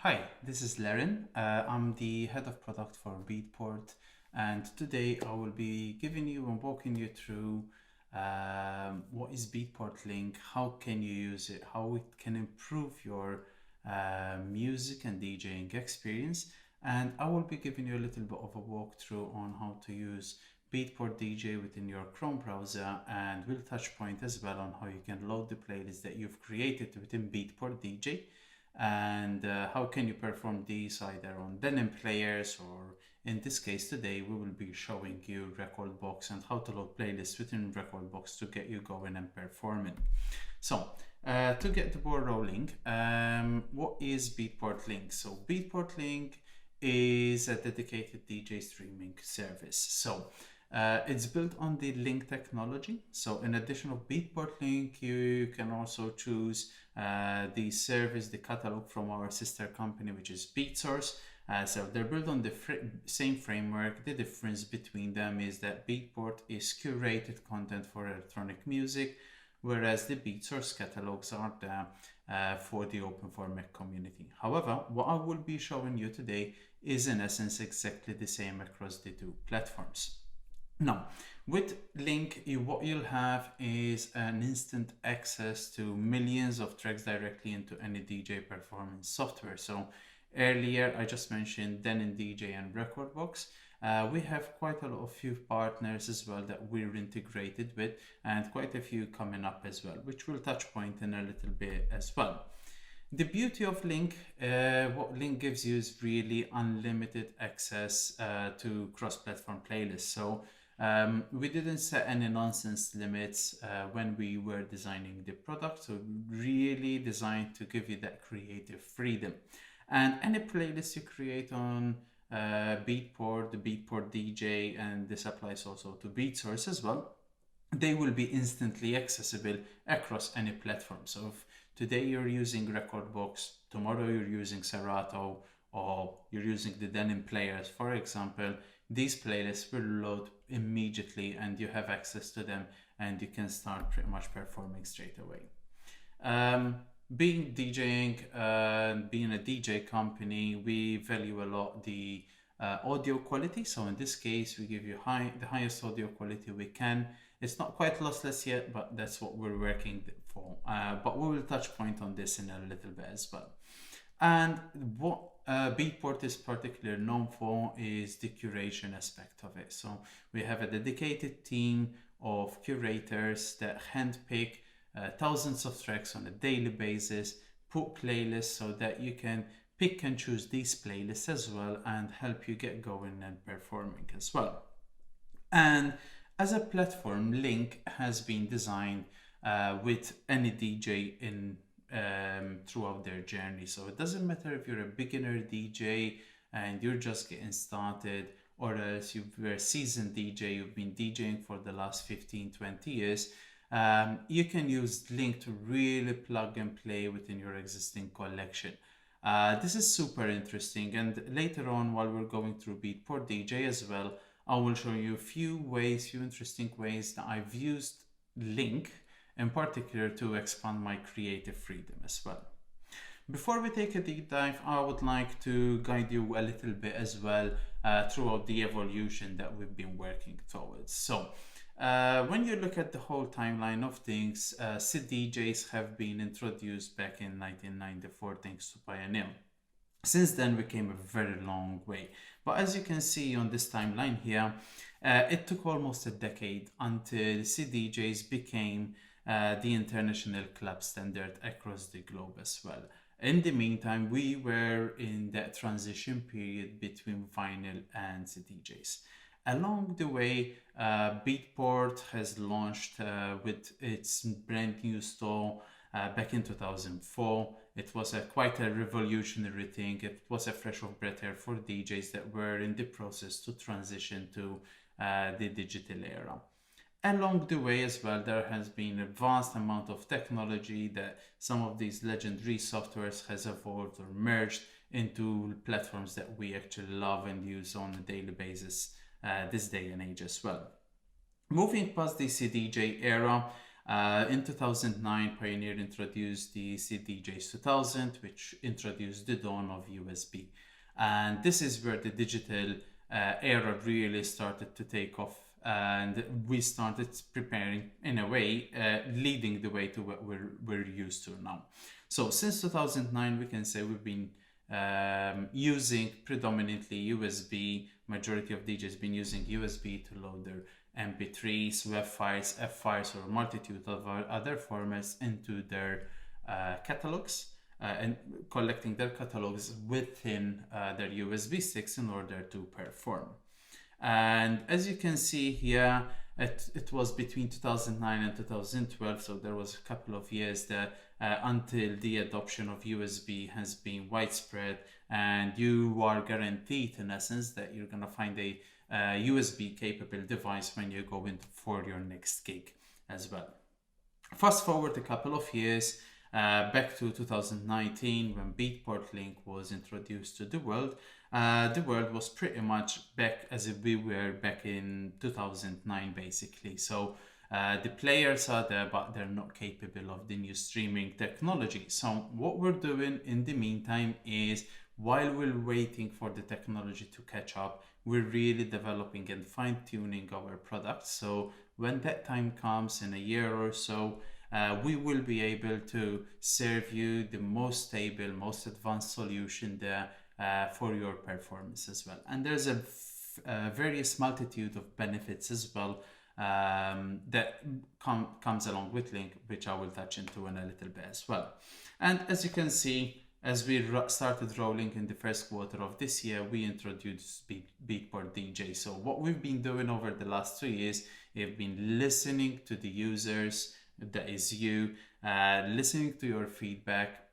Hi, this is Laren. I'm the head of product for Beatport, and today I will be giving you and walking you through what is Beatport Link, how can you use it, how it can improve your music and DJing experience, and I will be giving you a little bit of a walkthrough on how to use Beatport DJ within your Chrome browser, and we'll touch point as well on how you can load the playlist that you've created within Beatport DJ and how can you perform these either on denim players, or in this case today we will be showing you Recordbox and how to load playlists within Recordbox to get you going and performing. So to get the ball rolling, what is Beatport Link? So Beatport Link is a dedicated DJ streaming service. So it's built on the Link technology. So in addition of Beatport Link, you can also choose the service, the catalog from our sister company, which is BeatSource. So they're built on the same framework. The difference between them is that Beatport is curated content for electronic music, whereas the BeatSource catalogs are there for the open format community. However, what I will be showing you today is in essence exactly the same across the two platforms. Now, with Link, what you'll have is an instant access to millions of tracks directly into any DJ performance software. So earlier I just mentioned Denim DJ and Recordbox. We have quite a lot of few partners as well that we're integrated with, and quite a few coming up as well, which we'll touch point in a little bit as well. The beauty of Link, what Link gives you is really unlimited access to cross-platform playlists. So we didn't set any nonsense limits when we were designing the product. So really designed to give you that creative freedom. And any playlist you create on Beatport, the Beatport DJ, and this applies also to BeatSource as well, they will be instantly accessible across any platform. So if today you're using Recordbox, tomorrow you're using Serato, or you're using the Denim players, for example, these playlists will load immediately and you have access to them and you can start pretty much performing straight away. Being DJing, being a DJ company, we value a lot the audio quality. So in this case, we give you the highest audio quality we can. It's not quite lossless yet, but that's what we're working for. But we will touch point on this in a little bit as well. And what Beatport is particularly known for is the curation aspect of it. So we have a dedicated team of curators that handpick thousands of tracks on a daily basis, put playlists so that you can pick and choose these playlists as well and help you get going and performing as well. And as a platform, Link has been designed with any DJ in throughout their journey. So it doesn't matter if you're a beginner DJ and you're just getting started, or else you're a seasoned DJ, you've been DJing for the last 15-20 years. You can use Link to really plug and play within your existing collection. This is super interesting, and later on while we're going through Beatport DJ as well, I will show you a few interesting ways that I've used Link in particular to expand my creative freedom as well. Before we take a deep dive, I would like to guide you a little bit as well throughout the evolution that we've been working towards. So when you look at the whole timeline of things, CDJs have been introduced back in 1994 thanks to Pioneer. Since then we came a very long way, but as you can see on this timeline here, it took almost a decade until CDJs became the international club standard across the globe as well. In the meantime, we were in that transition period between vinyl and CDJs. Along the way, Beatport has launched with its brand new store back in 2004. It was quite a revolutionary thing. It was a fresh of breath air for DJs that were in the process to transition to the digital era. Along the way as well, there has been a vast amount of technology that some of these legendary softwares has evolved or merged into platforms that we actually love and use on a daily basis this day and age as well. Moving past the CDJ era, In 2009, Pioneer introduced the CDJs 2000, which introduced the dawn of USB. And this is where the digital era really started to take off. And we started preparing, in a way, leading the way to what we're used to now. So since 2009, we can say we've been using predominantly USB. Majority of DJs been using USB to load their MP3s, WAV files, F files, or a multitude of other formats into their catalogs, and collecting their catalogs within their USB sticks in order to perform. And as you can see here, it was between 2009 and 2012, so there was a couple of years that until the adoption of USB has been widespread, and you are guaranteed in essence that you're going to find a USB capable device when you go in for your next gig as well. Fast forward a couple of years, back to 2019, when Beatport LINK was introduced to the world was pretty much back as if we were back in 2009 basically. So the players are there, but they're not capable of the new streaming technology. So what we're doing in the meantime is, while we're waiting for the technology to catch up, we're really developing and fine-tuning our products. So when that time comes in a year or so, we will be able to serve you the most stable, most advanced solution there for your performance as well. And there's a various multitude of benefits as well that comes along with Link, which I will touch into in a little bit as well. And as you can see, as we started rolling in the first quarter of this year, we introduced Beatport DJ. So what we've been doing over the last 2 years, we've been listening to the users, that is you, listening to your feedback,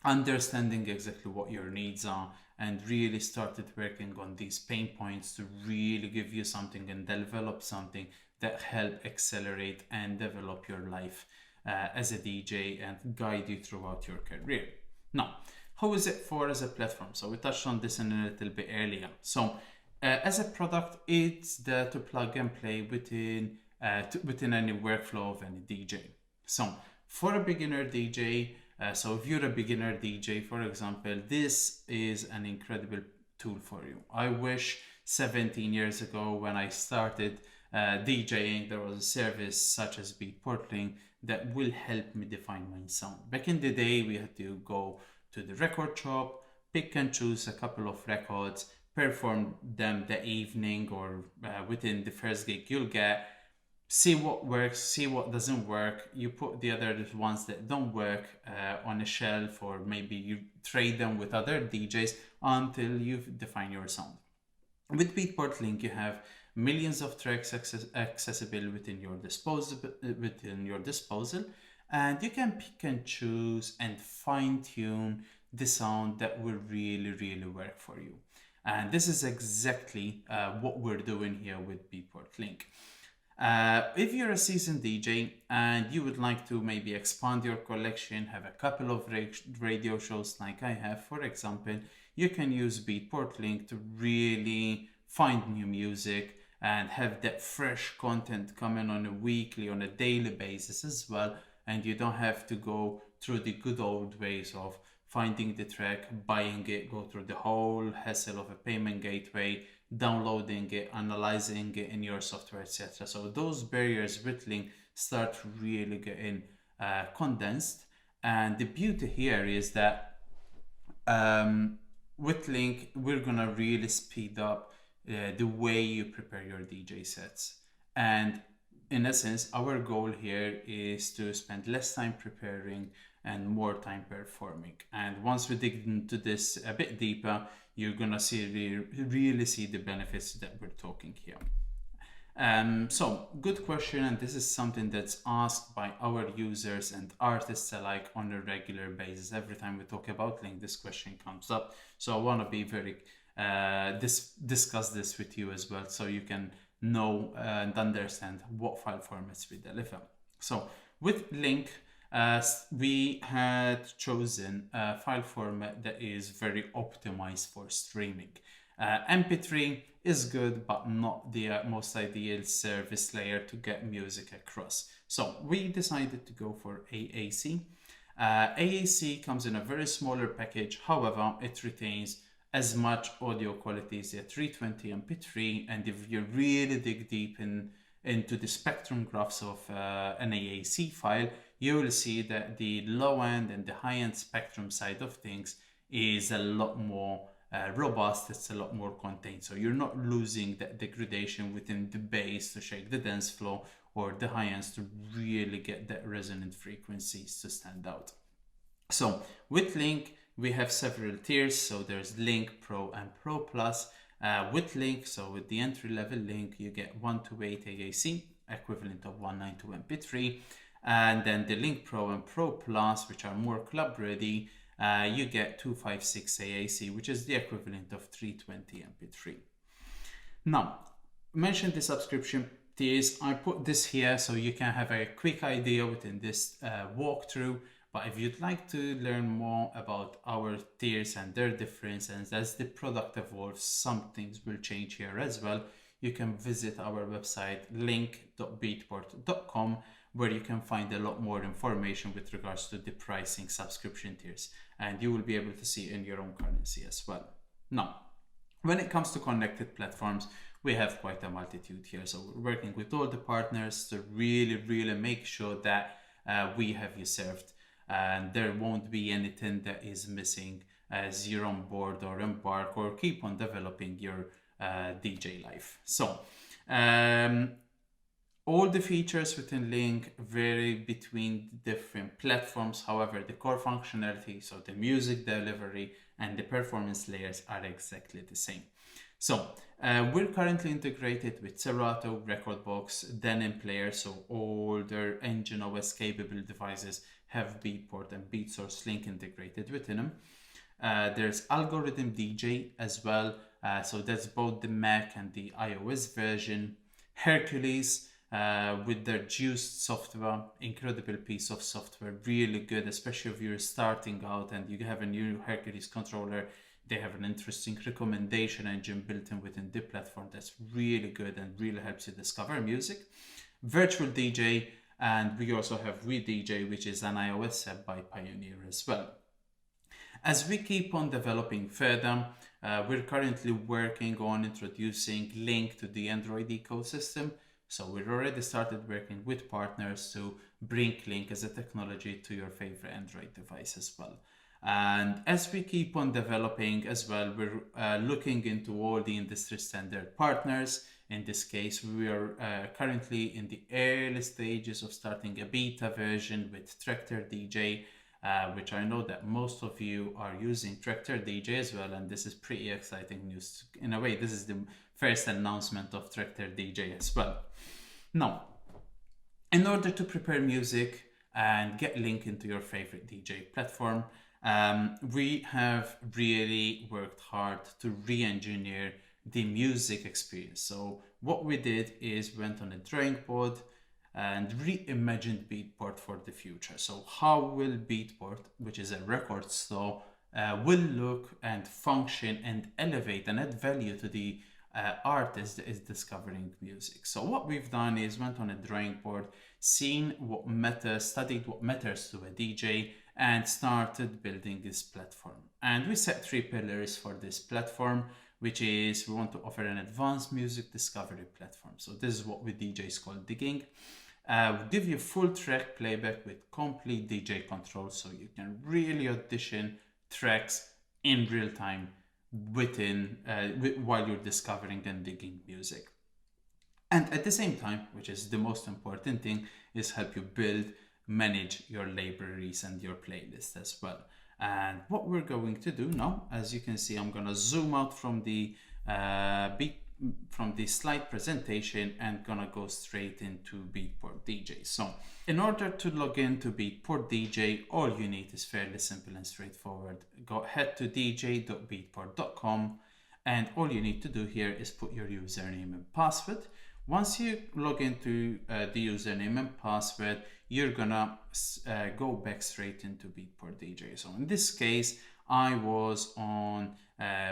understanding exactly what your needs are, and really started working on these pain points to really give you something and develop something that help accelerate and develop your life as a DJ and guide you throughout your career. Now, how is it for as a platform? So we touched on this in a little bit earlier. So as a product, it's there to plug and play within any workflow of any DJ. So for a beginner DJ, so if you're a beginner DJ, for example, this is an incredible tool for you. I wish 17 years ago when I started DJing, there was a service such as Beatport LINK that will help me define my sound. Back in the day, we had to go to the record shop, pick and choose a couple of records, perform them the evening or within the first gig you'll get, see what works, see what doesn't work. You put the other ones that don't work on a shelf, or maybe you trade them with other DJs until you define your sound. With Beatport LINK, you have millions of tracks accessible within your disposal, and you can pick and choose and fine-tune the sound that will really work for you. And this is exactly what we're doing here with Beatport LINK. If you're a seasoned DJ and you would like to maybe expand your collection, have a couple of radio shows like I have, for example, you can use Beatport LINK to really find new music and have that fresh content coming on a weekly, on a daily basis as well. And you don't have to go through the good old ways of finding the track, buying it, go through the whole hassle of a payment gateway, downloading it, analyzing it in your software, etc. So those barriers with Link start really getting condensed. And the beauty here is that with Link, we're gonna really speed up the way you prepare your DJ sets. And in essence, our goal here is to spend less time preparing and more time performing. And once we dig into this a bit deeper, you're gonna really see the benefits that we're talking here. So good question, and this is something that's asked by our users and artists alike on a regular basis. Every time we talk about Link, this question comes up. So I want to be very discuss this with you as well, so you can know and understand what file formats we deliver. So with Link, we had chosen a file format that is very optimized for streaming. MP3 is good, but not the most ideal service layer to get music across. So we decided to go for AAC. AAC comes in a very smaller package, however, it retains as much audio quality as a 320 MP3, and if you really dig deep into the spectrum graphs of an AAC file, you will see that the low end and the high end spectrum side of things is a lot more robust, it's a lot more contained. So you're not losing that degradation within the bass to shake the dance floor, or the high ends to really get that resonant frequencies to stand out. So with Link, we have several tiers. So there's Link Pro and Pro Plus. With Link, so with the entry level Link, you get 128 AAC, equivalent of 192 MP3. And then the Link Pro and Pro Plus, which are more club ready, you get 256 AAC, which is the equivalent of 320 MP3. Now, mention the subscription tiers. I put this here so you can have a quick idea within this walkthrough. But if you'd like to learn more about our tiers and their difference, and as the product evolves, some things will change here as well, you can visit our website link.beatport.com, where you can find a lot more information with regards to the pricing subscription tiers, and you will be able to see in your own currency as well. Now, when it comes to connected platforms, we have quite a multitude here. So we're working with all the partners to really make sure that we have you served, and there won't be anything that is missing as you're on board or embark or keep on developing your DJ life. So all the features within Link vary between different platforms. However, the core functionality, so the music delivery and the performance layers, are exactly the same. So we're currently integrated with Serato, Rekordbox, Denim Player, so all their Engine OS capable devices have Beatport and BeatSource Link integrated within them. There's Algorithm DJ as well, so that's both the Mac and the iOS version. Hercules with their Juiced software, incredible piece of software, really good, especially if you're starting out and you have a new Hercules controller. They have an interesting recommendation engine built in within the platform that's really good and really helps you discover music. Virtual DJ, and we also have WeDJ, which is an iOS app by Pioneer as well. As we keep on developing further, we're currently working on introducing Link to the Android ecosystem. So we've already started working with partners to bring Link as a technology to your favorite Android device as well. And as we keep on developing as well, we're looking into all the industry standard partners. In this case, we are currently in the early stages of starting a beta version with Tractor DJ, which I know that most of you are using Tractor DJ as well, and this is pretty exciting news. In a way, this is the first announcement of Tractor DJ as well. Now, in order to prepare music and get Link into your favorite DJ platform, we have really worked hard to re-engineer the music experience. So what we did is went on a drawing board and reimagined Beatport for the future. So how will Beatport, which is a record store, will look and function and elevate and add value to the artist that is discovering music. So what we've done is went on a drawing board, seen what matters, studied what matters to a DJ, and started building this platform. And we set 3 pillars for this platform, which is we want to offer an advanced music discovery platform. So this is what with DJs call DJing. We'll give you full track playback with complete DJ control, so you can really audition tracks in real time within while you're discovering and digging music. And at the same time, which is the most important thing, is help you build, manage your libraries and your playlist as well. And what we're going to do now, as you can see, I'm gonna zoom out from the slide presentation and gonna go straight into Beatport DJ. So in order to log into Beatport DJ, all you need is fairly simple and straightforward. Go head to dj.beatport.com, and all you need to do here is put your username and password. Once you log into the username and password, you're gonna go back straight into Beatport DJ. So in this case, I was on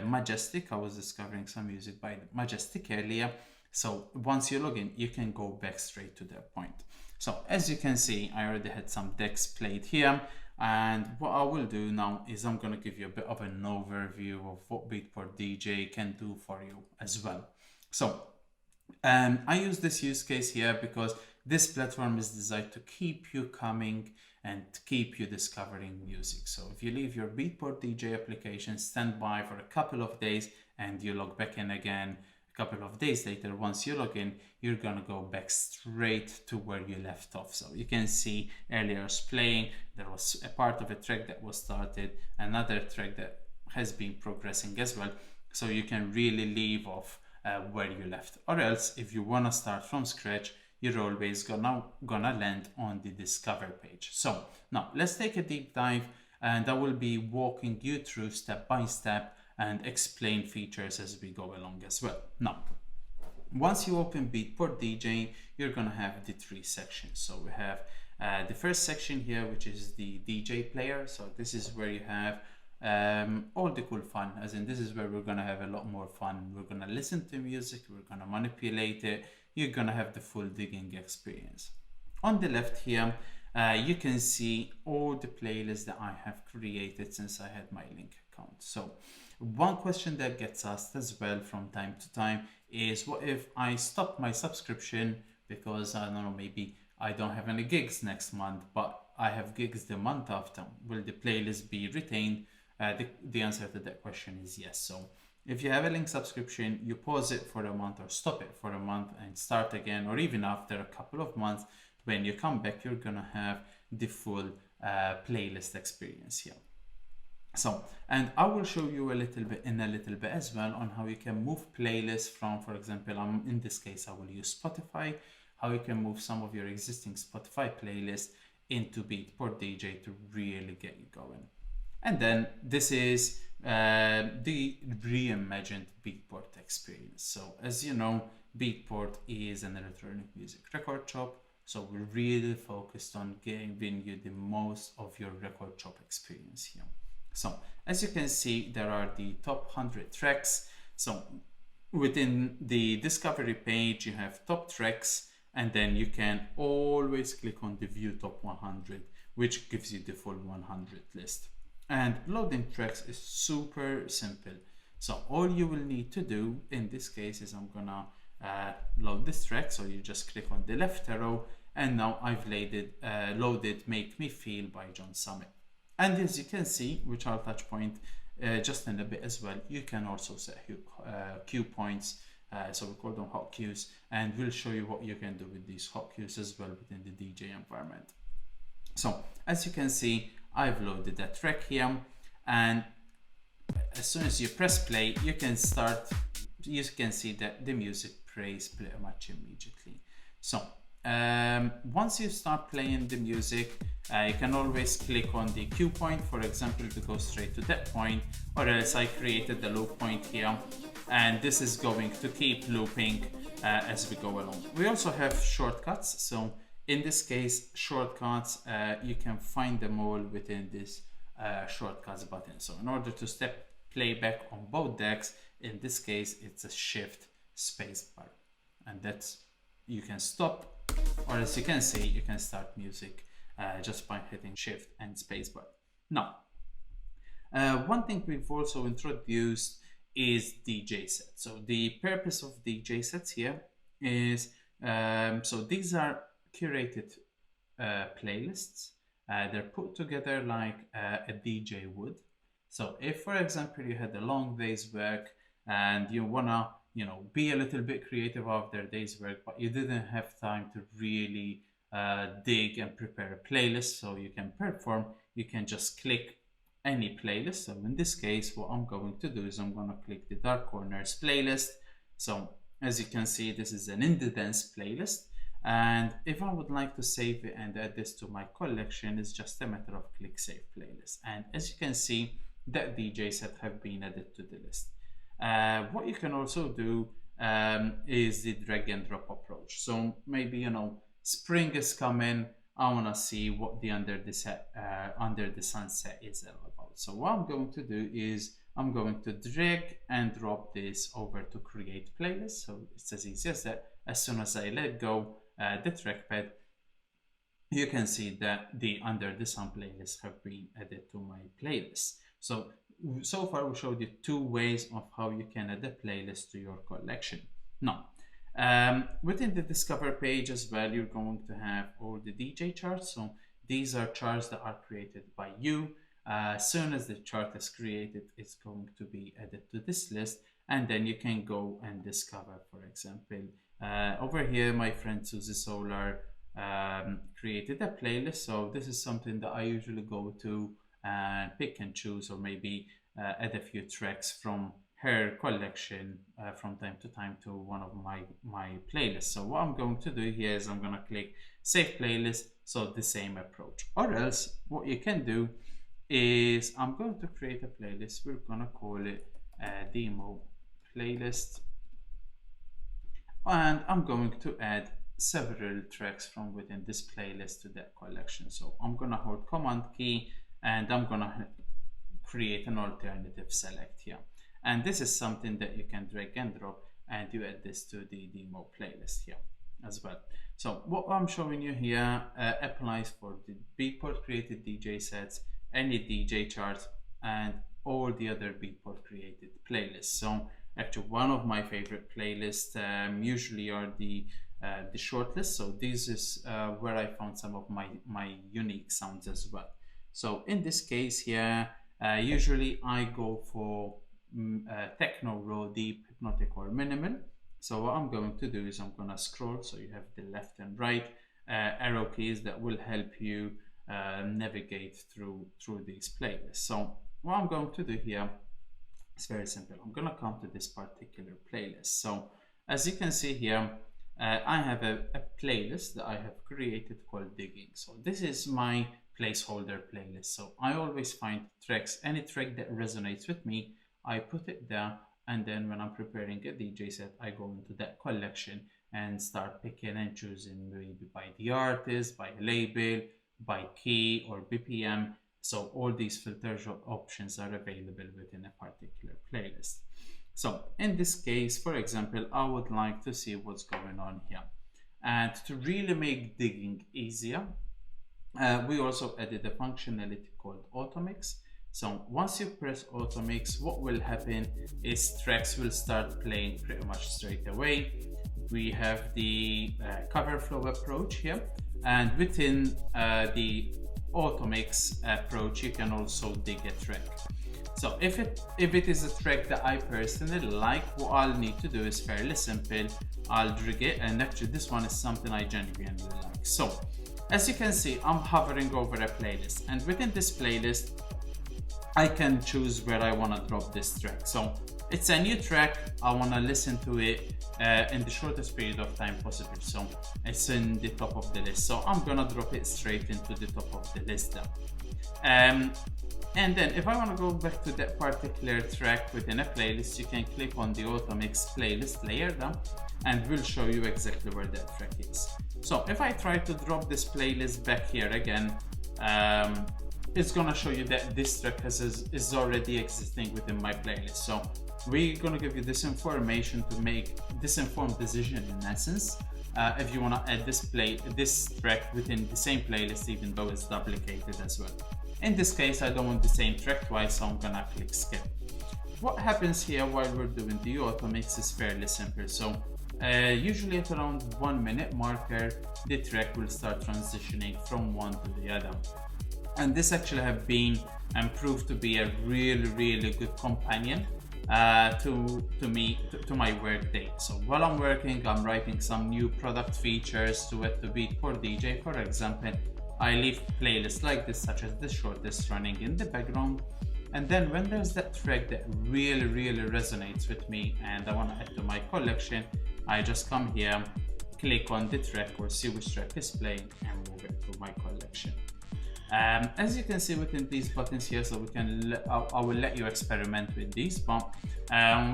Majestic. I was discovering some music by Majestic earlier. So once you log in, you can go back straight to that point. So as you can see, I already had some decks played here, and what I will do now is I'm going to give you a bit of an overview of what Beatport DJ can do for you as well. So I use this use case here because this platform is designed to keep you coming and keep you discovering music. So if you leave your Beatport DJ application standby for a couple of days and you log back in again a couple of days later, once you log in, you're gonna go back straight to where you left off. So you can see earlier I was playing, there was a part of a track that was started, another track that has been progressing as well. So you can really leave off where you left, or else if you want to start from scratch, you're always gonna land on the discover page. So now let's take a deep dive, and I will be walking you through step by step and explain features as we go along as well. Now, once you open Beatport DJ, you're gonna have the three sections. So we have the first section here, which is the DJ player. So this is where you have all the cool fun, as in this is where we're gonna have a lot more fun. We're gonna listen to music, we're gonna manipulate it, you're gonna have the full digging experience. On the left here, you can see all the playlists that I have created since I had my link account. So one question that gets asked as well from time to time is, what if I stop my subscription because I don't know, maybe I don't have any gigs next month, but I have gigs the month after? Will the playlist be retained? The answer to that question is yes. So if you have a link subscription, you pause it for a month or stop it for a month and start again, or even after a couple of months, when you come back, you're gonna have the full playlist experience here. So, and I will show you a little bit as well on how you can move playlists from, for example, in this case, I will use Spotify, how you can move some of your existing Spotify playlists into Beatport DJ to really get you going. And then this is the reimagined Beatport experience. So as you know, Beatport is an electronic music record shop. So we're really focused on giving you the most of your record shop experience here. So as you can see, there are the top 100 tracks. So within the discovery page, you have top tracks, and then you can always click on the view top 100, which gives you the full 100 list. And loading tracks is super simple. So all you will need to do in this case is I'm gonna load this track. So you just click on the left arrow, and now I've loaded Make Me Feel by John Summit. And as you can see, which I'll touch point just in a bit as well, you can also set cue points. So we call them hot cues, and we'll show you what you can do with these hot cues as well within the DJ environment. So as you can see, I've loaded that track here, and as soon as you press play, you can see that the music plays pretty much immediately. So once you start playing the music, you can always click on the cue point, for example, to go straight to that point, or else I created the loop point here, and this is going to keep looping as we go along. We also have shortcuts. So in this case, shortcuts, you can find them all within this shortcuts button. So in order to step playback on both decks, in this case, it's a shift space bar, and that's, you can stop, or as you can see, you can start music just by hitting shift and space bar. Now, one thing we've also introduced is DJ sets. So the purpose of DJ sets here is, so these are curated playlists. They're put together like a DJ would. So if, for example, you had a long day's work and you wanna, be a little bit creative after a day's work, but you didn't have time to really dig and prepare a playlist so you can perform, you can just click any playlist. So in this case, what I'm going to do is I'm going to click the Dark Corners playlist. So as you can see, this is an indie dance playlist, and if I would like to save it and add this to my collection, it's just a matter of click save playlist, and as you can see, that DJ set have been added to the list. What you can also do is the drag and drop approach. So maybe, spring is coming, I want to see what the under the sunset is all about. So what I'm going to do is I'm going to drag and drop this over to create playlist. So it's as easy as that. As soon as I let go the trackpad, you can see that the under the some playlists have been added to my playlist. So far we showed you two ways of how you can add a playlist to your collection. Now, within the discover page as well, you're going to have all the DJ charts. So these are charts that are created by you. As soon as the chart is created, it's going to be added to this list, and then you can go and discover, for example, over here my friend Susie Solar created a playlist. So this is something that I usually go to and pick and choose, or maybe add a few tracks from her collection from time to time to one of my playlists. So what I'm going to do here is I'm going to click save playlist. So the same approach. Or else what you can do is I'm going to create a playlist. We're going to call it a demo playlist, and I'm going to add several tracks from within this playlist to that collection. So I'm going to hold command key and I'm going to create an alternative select here. And this is something that you can drag and drop, and you add this to the demo playlist here as well. So what I'm showing you here applies for the Beatport created DJ sets, any DJ charts, and all the other Beatport created playlists. So actually one of my favorite playlists usually are the shortlist. So this is where I found some of my unique sounds as well. So in this case here, usually I go for techno, raw, deep, hypnotic, or minimal. So what I'm going to do is I'm going to scroll. So you have the left and right arrow keys that will help you navigate through these playlists. So what I'm going to do here is very simple. I'm going to come to this particular playlist. So as you can see here, I have a playlist that I have created called Digging. So this is my placeholder playlist. So I always find tracks, any track that resonates with me, I put it there, and then when I'm preparing a DJ set, I go into that collection and start picking and choosing, maybe by the artist, by label, by key, or BPM. So all these filter options are available within a particular playlist. So in this case, for example, I would like to see what's going on here. And to really make digging easier, we also added a functionality called Automix. So once you press Automix, what will happen is tracks will start playing pretty much straight away. We have the cover flow approach here, and within the Automix approach, you can also dig a track. So if it is a track that I personally like, what I'll need to do is fairly simple. I'll drag it, and actually this one is something I genuinely like. So as you can see, I'm hovering over a playlist, and within this playlist, I can choose where I want to drop this track. So it's a new track. I want to listen to it in the shortest period of time possible. So it's in the top of the list. So I'm going to drop it straight into the top of the list there. And then if I want to go back to that particular track within a playlist, you can click on the Automix playlist layer there, and we'll show you exactly where that track is. So if I try to drop this playlist back here again, it's gonna show you that this track is already existing within my playlist. So we're gonna give you this information to make this informed decision in essence. If you wanna add this track within the same playlist, even though it's duplicated as well. In this case, I don't want the same track twice, so I'm gonna click skip. What happens here while we're doing the Automix is fairly simple. So usually at around 1 minute marker, the track will start transitioning from one to the other. And this actually have been and proved to be a really good companion to my work day. So while I'm working, I'm writing some new product features to Beatport DJ. For example, I leave playlists like this, such as this shortest, running in the background. And then when there's that track that really resonates with me and I want to add to my collection, I just come here, click on the track or see which track is playing, and move it to my collection. As you can see within these buttons here, so I will let you experiment with these, but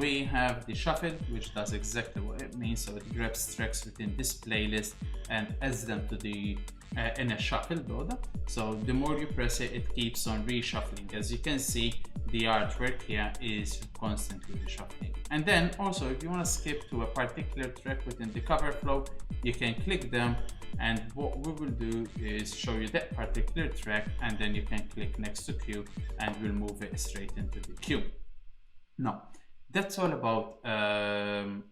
we have the shuffle, which does exactly what it means. So it grabs tracks within this playlist and adds them to the in a shuffle order. So the more you press it, it keeps on reshuffling. As you can see, the artwork here is constantly reshuffling. And then also, if you want to skip to a particular track within the cover flow, you can click them, and what we will do is show you that particular track, and then you can click next to queue and we'll move it straight into the queue. Now, that's all about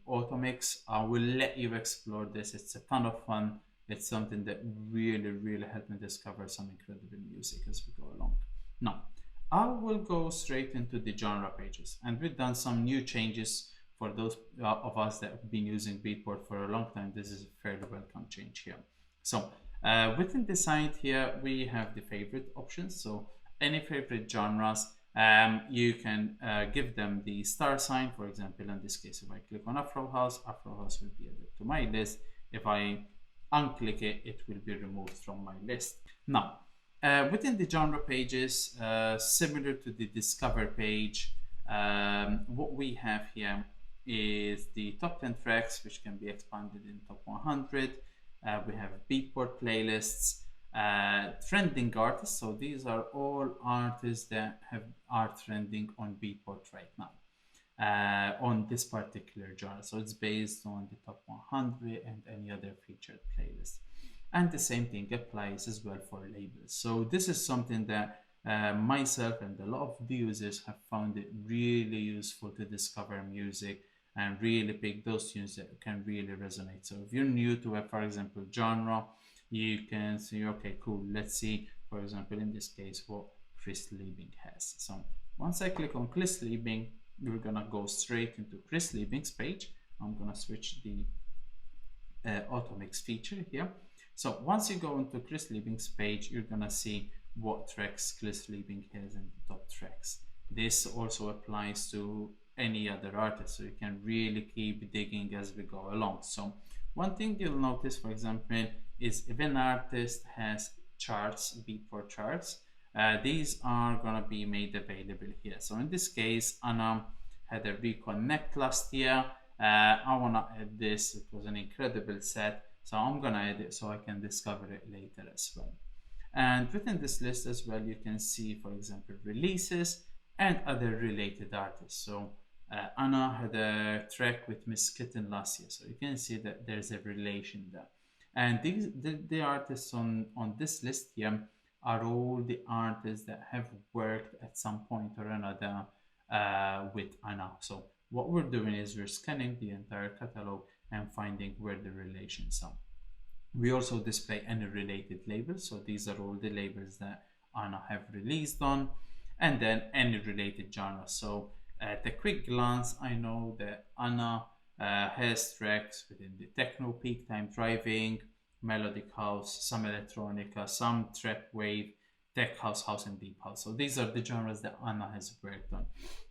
Automix. I will let you explore this. It's a ton of fun. It's something that really helped me discover some incredible music as we go along. Now, I will go straight into the genre pages, and we've done some new changes for those of us that have been using Beatport for a long time. This is a fairly welcome change here. So within the site here, we have the favorite options. So any favorite genres, you can give them the star sign. For example, in this case, if I click on Afro House will be added to my list. If I unclick it, it will be removed from my list. Now, within the genre pages, similar to the Discover page, what we have here is the top 10 tracks, which can be expanded in top 100. We have Beatport playlists, trending artists. So these are all artists that are trending on Beatport right now on this particular genre. So it's based on the top 100 and any other featured playlist. And the same thing applies as well for labels. So this is something that myself and a lot of the users have found it really useful to discover music and really pick those tunes that can really resonate. So if you're new to a, for example, genre, you can say, okay, cool, let's see, for example, in this case, what Chris Liebing has. So once I click on Chris Liebing, we're gonna go straight into Chris Liebing's page. I'm gonna switch the Automix feature here. So once you go into Chris Liebing's page, you're gonna see what tracks Chris Liebing has in the top tracks. This also applies to any other artist, so you can really keep digging as we go along. So one thing you'll notice, for example, is if an artist has charts, Beatport charts, these are gonna be made available here. So in this case, Anna had a reconnect last year. I wanna add this. It was an incredible set, so I'm gonna add it so I can discover it later as well. And within this list as well, you can see, for example, releases and other related artists. So Anna had a track with Miss Kitten last year, so you can see that there's a relation there. And the artists on this list here are all the artists that have worked at some point or another with Anna. So what we're doing is we're scanning the entire catalog and finding where the relations are. We also display any related labels. So these are all the labels that Anna have released on, and then any related genres. So at a quick glance, I know that Anna has tracks within the techno, peak time driving, melodic house, some electronica, some trap wave, tech house, house and deep house. So these are the genres that Anna has worked on.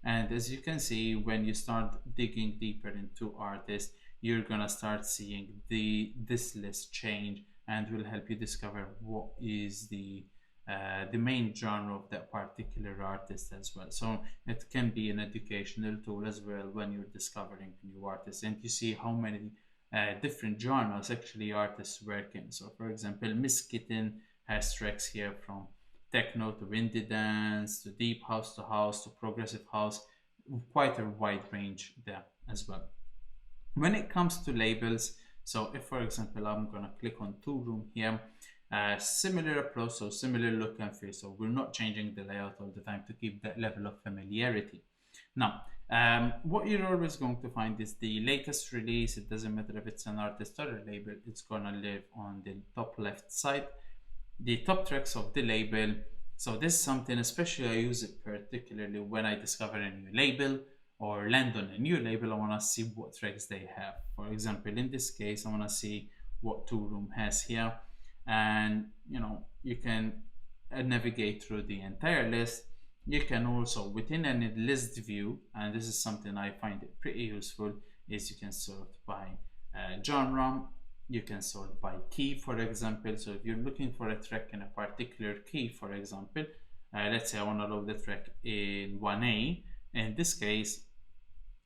And as you can see, when you start digging deeper into artists, you're gonna start seeing this list change, and will help you discover what is the main genre of that particular artist as well. So it can be an educational tool as well when you're discovering new artists, and you see how many different genres actually artists work in. So for example, Miss Kitten has tracks here from techno to indie dance to deep house to progressive house, quite a wide range there as well. When it comes to labels, so if for example I'm gonna click on Two Room here, similar approach, so similar look and feel. So we're not changing the layout all the time to keep that level of familiarity. Now, what you're always going to find is the latest release. It doesn't matter if it's an artist or a label, it's gonna live on the top left side, the top tracks of the label. So this is something, especially I use it particularly when I discover a new label or land on a new label. I want to see what tracks they have. For example, in this case, I want to see what Two Room has here, and you can navigate through the entire list. You can also, within any list view, and this is something I find it pretty useful, is you can sort by genre, you can sort by key, for example. So if you're looking for a track in a particular key, for example, let's say I want to load the track in 1A in this case,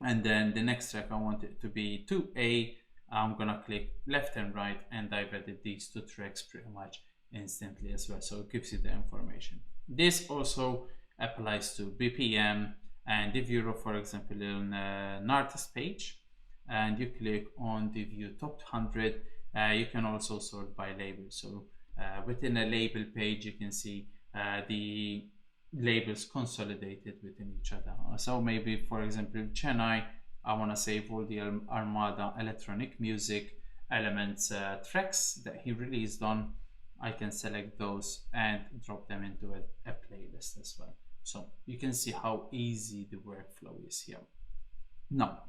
and then the next track I want it to be 2A, I'm gonna click left and right, and I've added these two tracks pretty much instantly as well. So it gives you the information. This also applies to BPM. And if you're, for example, on an artist page and you click on the view top 100, you can also sort by label. So within a label page, you can see the labels consolidated within each other. So maybe, for example, Chennai, I want to save all the Armada electronic music elements tracks that he released on. I can select those and drop them into a playlist as well. So you can see how easy the workflow is here. Now,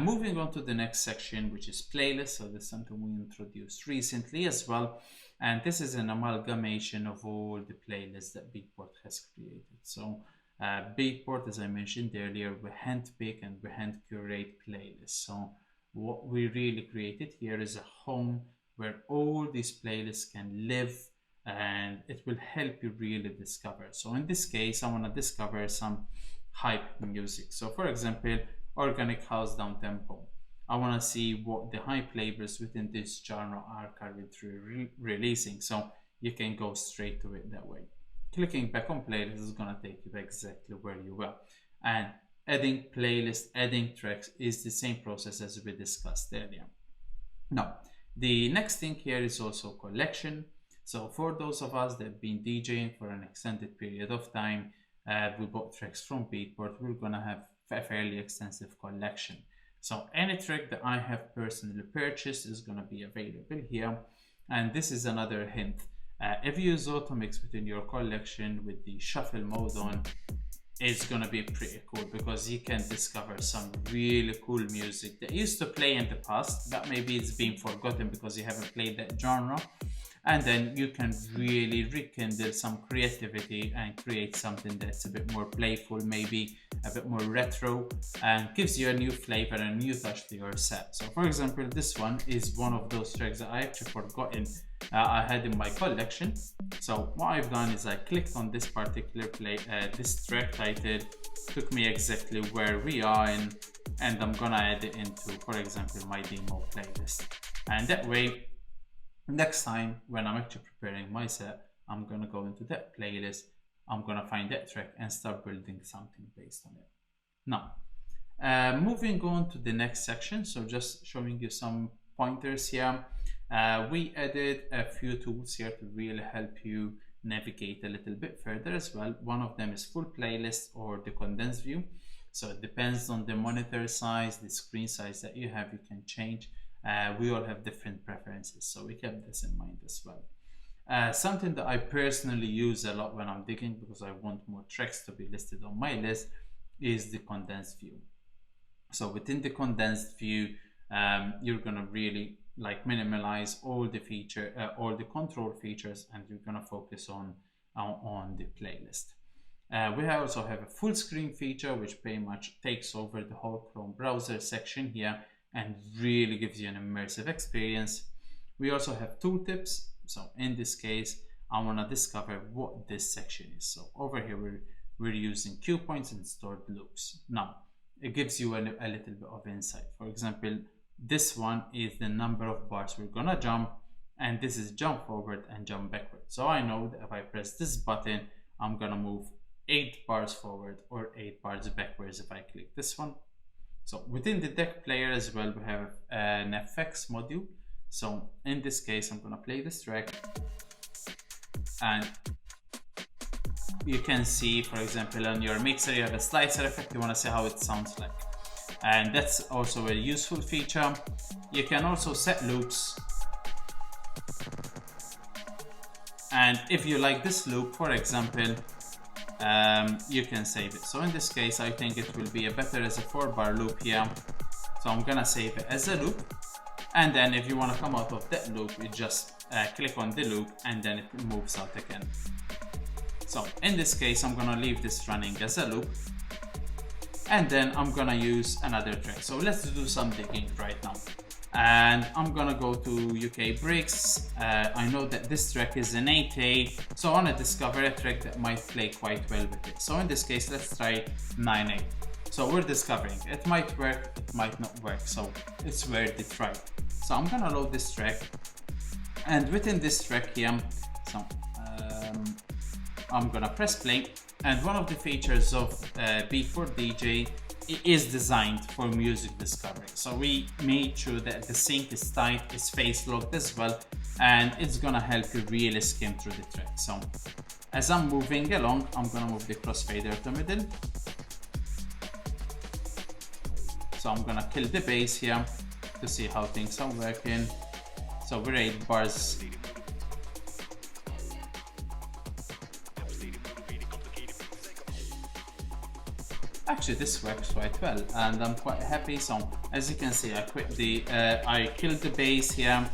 moving on to the next section, which is playlist. So this is something we introduced recently as well. And this is an amalgamation of all the playlists that Beatport has created. So Beatport, as I mentioned earlier, we handpick and we hand curate playlists. So what we really created here is a home where all these playlists can live, and it will help you really discover. So in this case, I want to discover some hype music. So for example, organic house down tempo. I want to see what the hype labels within this genre are currently releasing. So you can go straight to it that way. Clicking back on playlist is going to take you exactly where you were. And adding playlist, adding tracks is the same process as we discussed earlier. Now, the next thing here is also collection. So for those of us that have been DJing for an extended period of time, we bought tracks from Beatport, we're going to have a fairly extensive collection. So any track that I have personally purchased is going to be available here. And this is another hint. If you use Automix within your collection with the shuffle mode on, it's going to be pretty cool because you can discover some really cool music that used to play in the past, but maybe it's been forgotten because you haven't played that genre. And then you can really rekindle some creativity and create something that's a bit more playful, maybe a bit more retro, and gives you a new flavor and a new touch to your set. So for example, this one is one of those tracks that I actually forgotten I had in my collection. So what I've done is I clicked on this particular this track title, took me exactly where we are in, and I'm gonna add it into, for example, my demo playlist. And that way, next time when I'm actually preparing my set, I'm gonna go into that playlist, I'm gonna find that track and start building something based on it. Now, moving on to the next section, so just showing you some pointers here. We added a few tools here to really help you navigate a little bit further as well. One of them is full playlist or the condensed view. So it depends on the monitor size, the screen size that you have, you can change. We all have different preferences, so we kept this in mind as well. Something that I personally use a lot when I'm digging because I want more tracks to be listed on my list is the condensed view. So within the condensed view, you're gonna really like minimalize all the all the control features, and you're gonna focus on the playlist. We also have a full screen feature, which pretty much takes over the whole Chrome browser section here and really gives you an immersive experience. We also have tooltips. So in this case, I want to discover what this section is. So over here, we're using cue points and stored loops. Now, it gives you a little bit of insight. For example, this one is the number of bars we're gonna jump, and this is jump forward and jump backward. So I know that if I press this button, I'm gonna move 8 bars forward or 8 bars backwards if I click this one. So within the deck player as well, we have an FX module. So in this case, I'm gonna play this track, and you can see, for example, on your mixer, you have a slicer effect. You wanna see how it sounds like. And that's also a useful feature. You can also set loops. And if you like this loop, for example, you can save it. So in this case, I think it will be better as a 4-bar loop here. So I'm gonna save it as a loop. And then if you wanna come out of that loop, you just click on the loop and then it moves out again. So in this case, I'm gonna leave this running as a loop. And then I'm gonna use another track. So let's do some digging right now. And I'm gonna go to UK Breaks. I know that this track is an 8A, so I wanna discover a track that might play quite well with it. So in this case, let's try 9A. So we're discovering it might work, it might not work, so it's worth the try. So I'm gonna load this track, and within this track here, so I'm gonna press play, And one of the features of Beatport DJ is designed for music discovery. So we made sure that the sync is tight, it's face locked as well, and it's gonna help you really skim through the track. So as I'm moving along, I'm gonna move the crossfader to middle. So I'm gonna kill the bass here to see how things are working. So we're 8 bars. Actually, this works quite well, and I'm quite happy. So as you can see, I killed the bass here.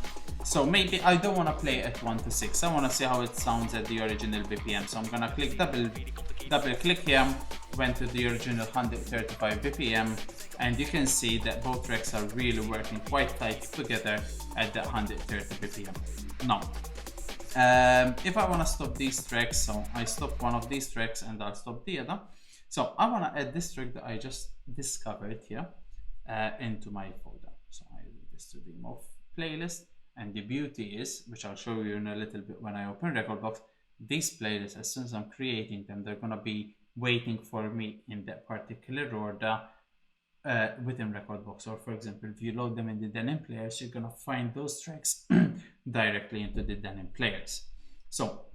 So maybe I don't want to play at 1 to 6. I want to see how it sounds at the original BPM. So I'm gonna click double click here, went to the original 135 BPM, and you can see that both tracks are really working quite tight together at the 130 BPM. Now, if I want to stop these tracks, so I stop one of these tracks and I'll stop the other. So I want to add this track that I just discovered here into my folder. So I do this to the demo playlist, and the beauty is, which I'll show you in a little bit when I open Recordbox, these playlists, as soon as I'm creating them, they're going to be waiting for me in that particular order within Recordbox. Or for example, if you load them in the denim players, you're going to find those tracks directly into the denim players. So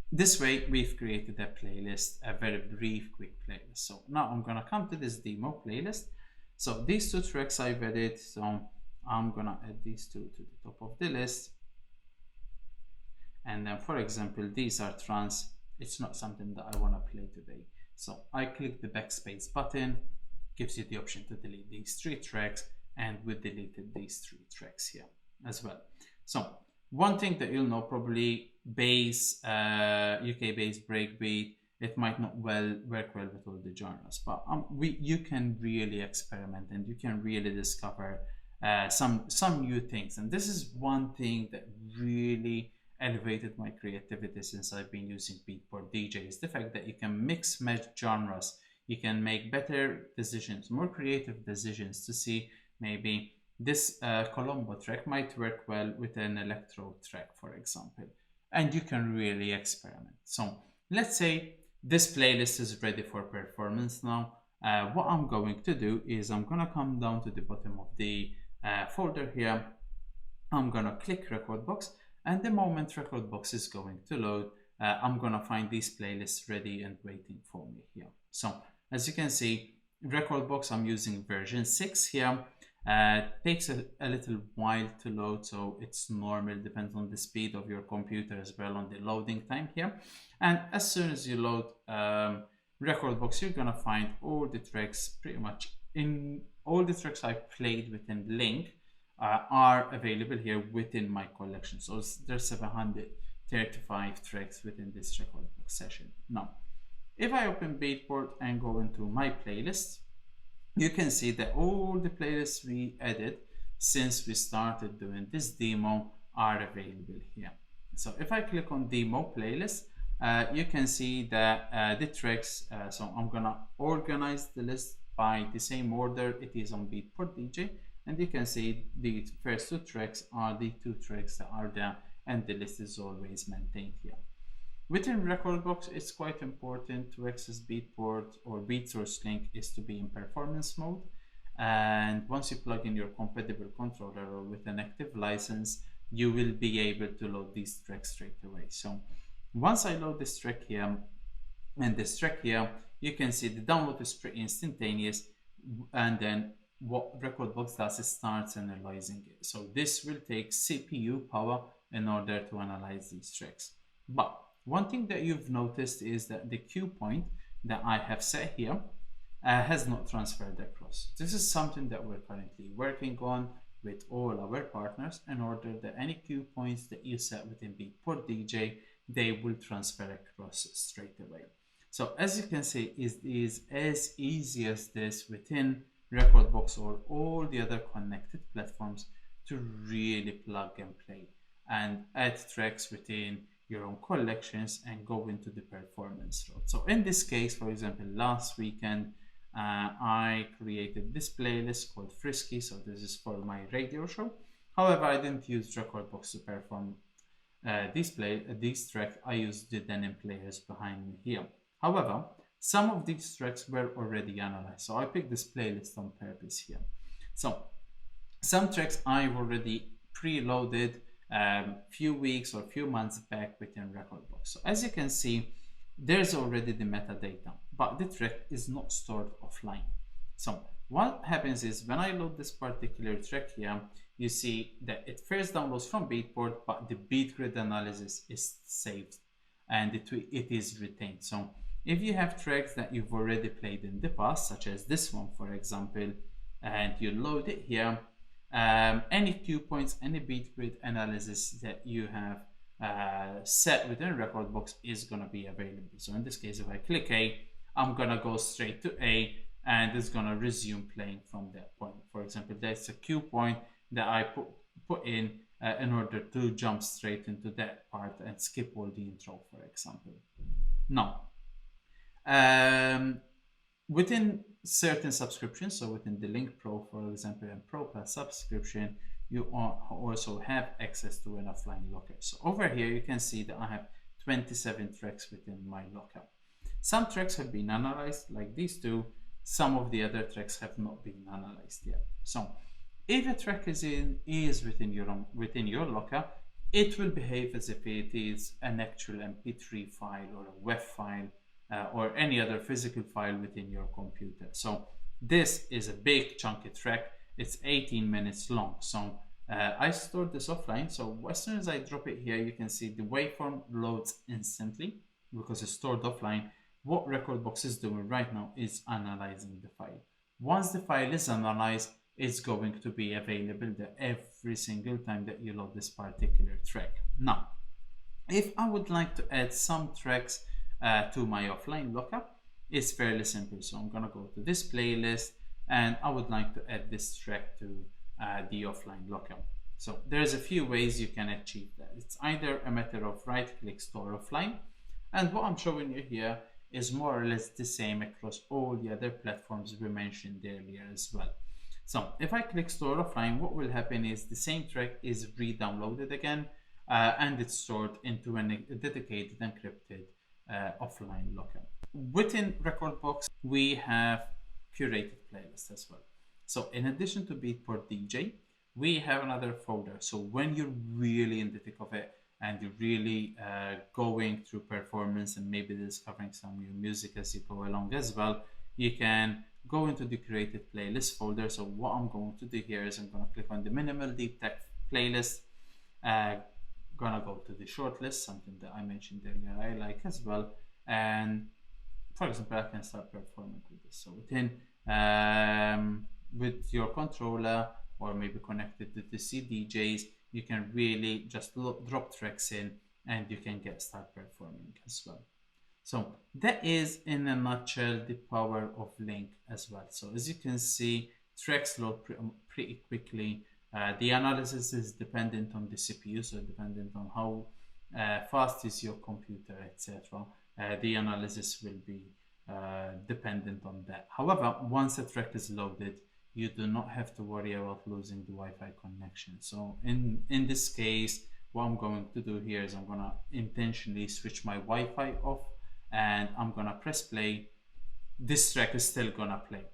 this way we've created a playlist, a very brief, quick playlist. So now I'm going to come to this demo playlist. So these 2 tracks I've added, so I'm going to add these 2 to the top of the list. And then, for example, these are trance. It's not something that I want to play today. So I click the backspace button, gives you the option to delete these 3 tracks, and we deleted these 3 tracks here as well. So one thing that you'll know, probably bass, UK bass breakbeat, it might not work well with all the genres, but you can really experiment and you can really discover some new things. And this is one thing that really elevated my creativity since I've been using Beatport DJ, is the fact that you can mix match genres. You can make better decisions, more creative decisions to see maybe this Colombo track might work well with an electro track, for example, and you can really experiment. So let's say this playlist is ready for performance now. What I'm going to do is I'm going to come down to the bottom of the folder here. I'm going to click Recordbox, and the moment Recordbox is going to load, I'm going to find these playlists ready and waiting for me here. So as you can see, Recordbox, I'm using version 6 here. Takes a little while to load, so it's normal, depends on the speed of your computer as well on the loading time here. And as soon as you load Recordbox, you're gonna find all the tracks, pretty much in all the tracks I played within Link are available here within my collection. So there's 735 tracks within this Recordbox session. Now, if I open Beatport and go into my playlist, you can see that all the playlists we added since we started doing this demo are available here. So if I click on demo playlist, you can see that the tracks, so I'm gonna organize the list by the same order it is on Beatport DJ, and you can see the first 2 tracks are the 2 tracks that are there, and the list is always maintained here. Within Recordbox, it's quite important to access Beatport or BeatSource Link is to be in performance mode. And once you plug in your compatible controller or with an active license, you will be able to load these tracks straight away. So once I load this track here and this track here, you can see the download is pretty instantaneous. And then what Recordbox does is starts analyzing it. So this will take CPU power in order to analyze these tracks. But one thing that you've noticed is that the cue point that I have set here has not transferred across. This is something that we're currently working on with all our partners in order that any cue points that you set within Beatport DJ, they will transfer across straight away. So as you can see, it is as easy as this within Recordbox or all the other connected platforms to really plug and play and add tracks within your own collections and go into the performance route. So in this case, for example, last weekend, I created this playlist called Frisky. So this is for my radio show. However, I didn't use Recordbox to perform this track. I used the denim players behind me here. However, some of these tracks were already analyzed. So I picked this playlist on purpose here. So some tracks I've already preloaded few weeks or few months back within Recordbox. So as you can see, there's already the metadata, but the track is not stored offline. So what happens is when I load this particular track here, you see that it first downloads from Beatport, but the beat grid analysis is saved and it is retained. So if you have tracks that you've already played in the past, such as this one, for example, and you load it here, any cue points, any beat grid analysis that you have set within Recordbox is going to be available. So in this case, if I click A, I'm going to go straight to A and it's going to resume playing from that point. For example, that's a cue point that I put in order to jump straight into that part and skip all the intro, for example. Now, within certain subscriptions, so within the Link Pro, for example, and Pro Plus subscription, you also have access to an offline locker. So over here, you can see that I have 27 tracks within my locker. Some tracks have been analyzed, like these two. Some of the other tracks have not been analyzed yet. So if a track is within your locker, it will behave as if it is an actual MP3 file or a WAV file or any other physical file within your computer. So this is a big chunky track. It's 18 minutes long. So I stored this offline. So as soon as I drop it here, you can see the waveform loads instantly because it's stored offline. What Recordbox is doing right now is analyzing the file. Once the file is analyzed, it's going to be available there every single time that you load this particular track. Now, if I would like to add some tracks to my offline lookup, it's fairly simple. So I'm gonna go to this playlist and I would like to add this track to the offline lookup. So there's a few ways you can achieve that. It's either a matter of right-click store offline, and what I'm showing you here is more or less the same across all the other platforms we mentioned earlier as well. So if I click store offline, what will happen is the same track is re-downloaded again and it's stored into a dedicated encrypted offline locker. Within Recordbox, we have curated playlists as well. So in addition to Beatport DJ, we have another folder. So when you're really in the thick of it and you're really going through performance and maybe discovering some new music as you go along as well, you can go into the created playlist folder. So what I'm going to do here is I'm going to click on the minimal deep tech playlist, gonna go to the shortlist, something that I mentioned earlier I like as well, and for example I can start performing with this. So within with your controller or maybe connected to the CDJs, you can really just drop tracks in and you can start performing as well. So that is in a nutshell the power of Link as well. So as you can see, tracks load pretty quickly. The analysis is dependent on the CPU, so dependent on how fast is your computer, etc. The analysis will be dependent on that. However, once a track is loaded, you do not have to worry about losing the Wi-Fi connection. So in this case, what I'm going to do here is I'm going to intentionally switch my Wi-Fi off and I'm going to press play. This track is still going to play.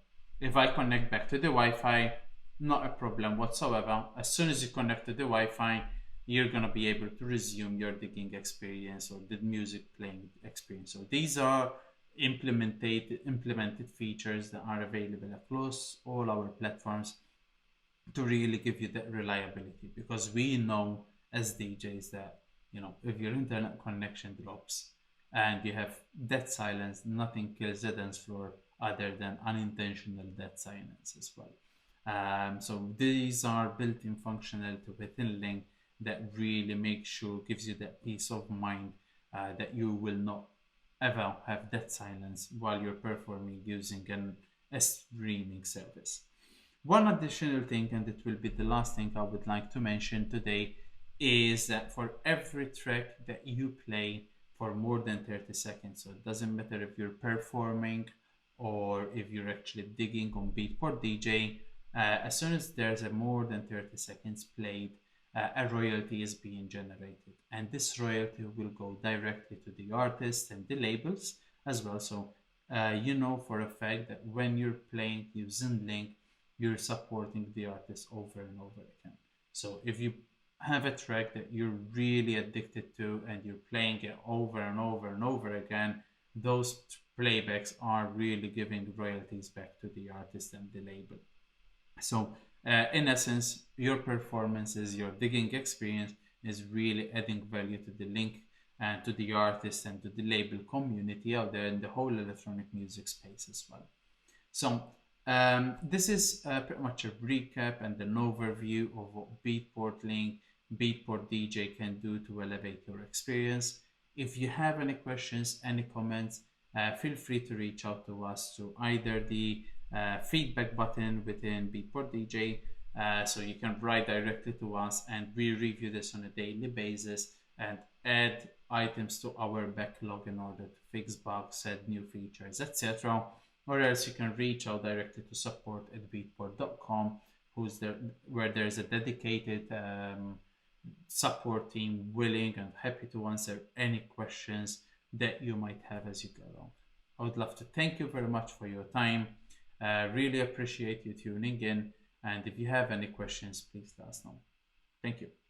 If I connect back to the Wi-Fi, not a problem whatsoever. As soon as you connect to the Wi-Fi, you're going to be able to resume your digging experience or the music playing experience. So these are implemented features that are available across all our platforms to really give you that reliability, because we know as DJs that, you know, if your internet connection drops and you have dead silence, nothing kills the dance floor other than unintentional dead silence as well. So these are built-in functionality within Link that really gives you that peace of mind that you will not ever have dead silence while you're performing using a streaming service. One additional thing, and it will be the last thing I would like to mention today, is that for every track that you play for more than 30 seconds, so it doesn't matter if you're performing or if you're actually digging on Beatport DJ, as soon as there's a more than 30 seconds played, a royalty is being generated, and this royalty will go directly to the artist and the labels as well. So you know for a fact that when you're playing using link, you're supporting the artist over and over again. So if you have a track that you're really addicted to and you're playing it over and over and over again, those playbacks are really giving royalties back to the artist and the label. So, in essence, your performances, your digging experience is really adding value to the link and to the artist and to the label community out there in the whole electronic music space as well. So, this is pretty much a recap and an overview of what Beatport Link, Beatport DJ can do to elevate your experience. If you have any questions, any comments, feel free to reach out to us to either the feedback button within Beatport DJ, so you can write directly to us and we review this on a daily basis and add items to our backlog in order to fix bugs, add new features, etc. Or else you can reach out directly to support@beatport.com, who's there, where there's a dedicated support team willing and happy to answer any questions that you might have as you go along. I would love to thank you very much for your time. Really appreciate you tuning in. And if you have any questions, please let us know. Thank you.